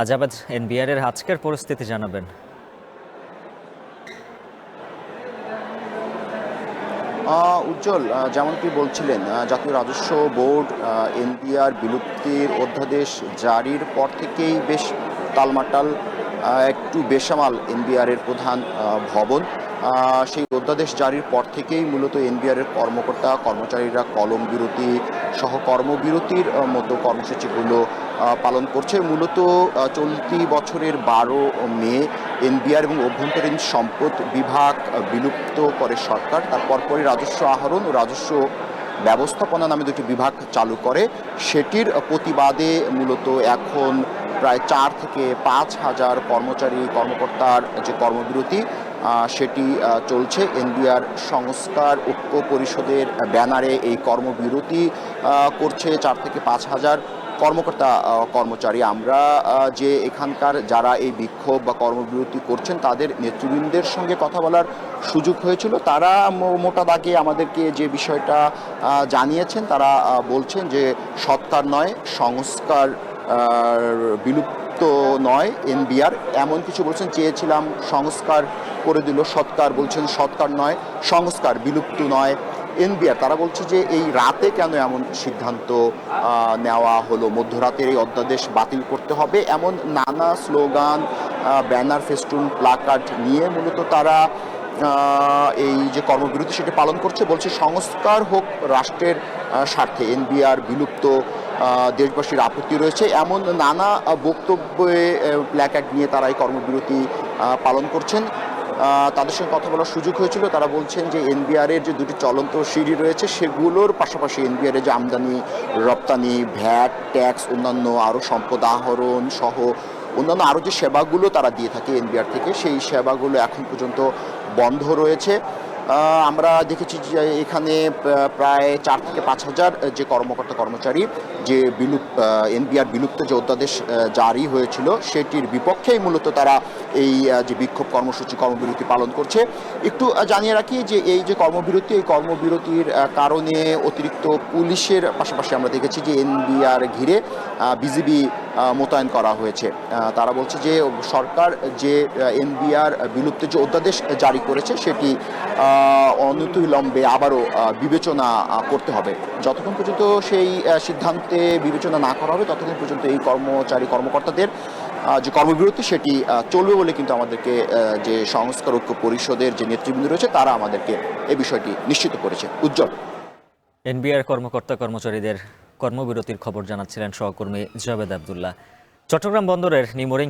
আজাবাদ NBR এর আজকের পরিস্থিতি জানাবেন। উজ্জ্বল, যেমনটি বলছিলেন, জাতীয় রাজস্ব বোর্ড এনপিআর বিলুপ্তির অধ্যাদেশ জারির পর থেকেই বেশ টালমাটাল, একটু বেসামাল এনবিআর এর প্রধান ভবন। সেই অধ্যাদেশ জারির পর থেকেই মূলত এনবিআর এর কর্মকর্তা কর্মচারীরা কলম বিরতি সহ কর্মবিরতির মতো কর্মসূচিগুলো পালন করছে। মূলত চলতি বছরের 12 মে এনবিআর এবং অভ্যন্তরীণ সম্পদ বিভাগ বিলুপ্ত করে সরকার। তার পরপরই রাজস্ব আহরণ ও রাজস্ব ব্যবস্থাপনা নামে দুটি বিভাগ চালু করে। সেটির প্রতিবাদে মূলত এখন প্রায় 4 থেকে 5 হাজার কর্মচারী কর্মকর্তার যে কর্মবিরতি সেটি চলছে। এনবিআর সংস্কার ঐক্য পরিষদের ব্যানারে এই কর্মবিরতি করছে 4 থেকে 5 হাজার কর্মকর্তা কর্মচারী। আমরা যে এখানকার যারা এই বিক্ষোভ বা কর্মবিরতি করছেন তাদের নেতৃবৃন্দের সঙ্গে কথা বলার সুযোগ হয়েছিল। তারা মোটা দাগে আমাদেরকে যে বিষয়টা জানিয়েছেন, তারা বলছেন যে সৎকার নয় সংস্কার, বিলুপ্ত নয় এনবিআর, এমন কিছু বলছেন। চেয়েছিলাম সংস্কার করে দিল, সৎকার বলছেন সৎকার নয় সংস্কার, বিলুপ্ত নয় এনবিআর। তারা বলছে যে এই রাতে কেন এমন সিদ্ধান্ত নেওয়া হলো, মধ্যরাতের এই অধ্যাদেশ বাতিল করতে হবে, এমন নানা স্লোগান, ব্যানার, ফেস্টুন, প্লাকার্ড নিয়ে মূলত তারা এই যে কর্মবিরতি সেটি পালন করছে। বলছে সংস্কার হোক রাষ্ট্রের স্বার্থে, এনবিআর বিলুপ্ত, দেশবাসীর আপত্তি রয়েছে, এমন নানা বক্তব্যে প্ল্যাকার্ড নিয়ে তারা এই কর্মবিরতি পালন করছেন। তাদের সঙ্গে কথা বলার সুযোগ হয়েছিল। তারা বলছেন যে এনবিআর এর যে দুটি চলন্ত সিঁড়ি রয়েছে সেগুলোর পাশাপাশি এনবিআর এর যে আমদানি রপ্তানি, ভ্যাট, ট্যাক্স, অন্যান্য আরও সম্পদ আহরণ সহ অন্যান্য আরও যে সেবাগুলো তারা দিয়ে থাকে এনবিআর থেকে, সেই সেবাগুলো এখন পর্যন্ত বন্ধ রয়েছে। আমরা দেখেছি যে এখানে প্রায় 4 থেকে 5 হাজার যে কর্মকর্তা কর্মচারী যে এনবিআর বিলুপ্ত যে অধ্যাদেশ জারি হয়েছিল সেটির বিপক্ষেই মূলত তারা এই যে বিক্ষোভ কর্মসূচি কর্মবিরতি পালন করছে। একটু জানিয়ে রাখি যে এই যে কর্মবিরতি, এই কর্মবিরতির কারণে অতিরিক্ত পুলিশের পাশাপাশি আমরা দেখেছি যে এনবিআর ঘিরে বিজিবি মোতায়েন করা হয়েছে। তারা বলছে যে সরকার যে এনবিআর বিলুপ্তের যে অধ্যাদেশ জারি করেছে সেটি অনতিবিলম্বে আবারও বিবেচনা করতে হবে। যতক্ষণ পর্যন্ত সেই সিদ্ধান্তে বিবেচনা না করা হবে ততক্ষণ পর্যন্ত এই কর্মকর্তাদের যে কর্মবিরতি সেটি চলবে বলে কিন্তু আমাদেরকে যে সংস্কার ঐক্য পরিষদের যে নেতৃবৃন্দ রয়েছে তারা আমাদেরকে এই বিষয়টি নিশ্চিত করেছে। উজ্জ্বল, এনবিআর কর্মকর্তা কর্মচারীদের কর্মবিরতির খবর জানাচ্ছিলেন সহকর্মী জাবেদ আবদুল্লাহ। চট্টগ্রাম বন্দরের নিমোরিং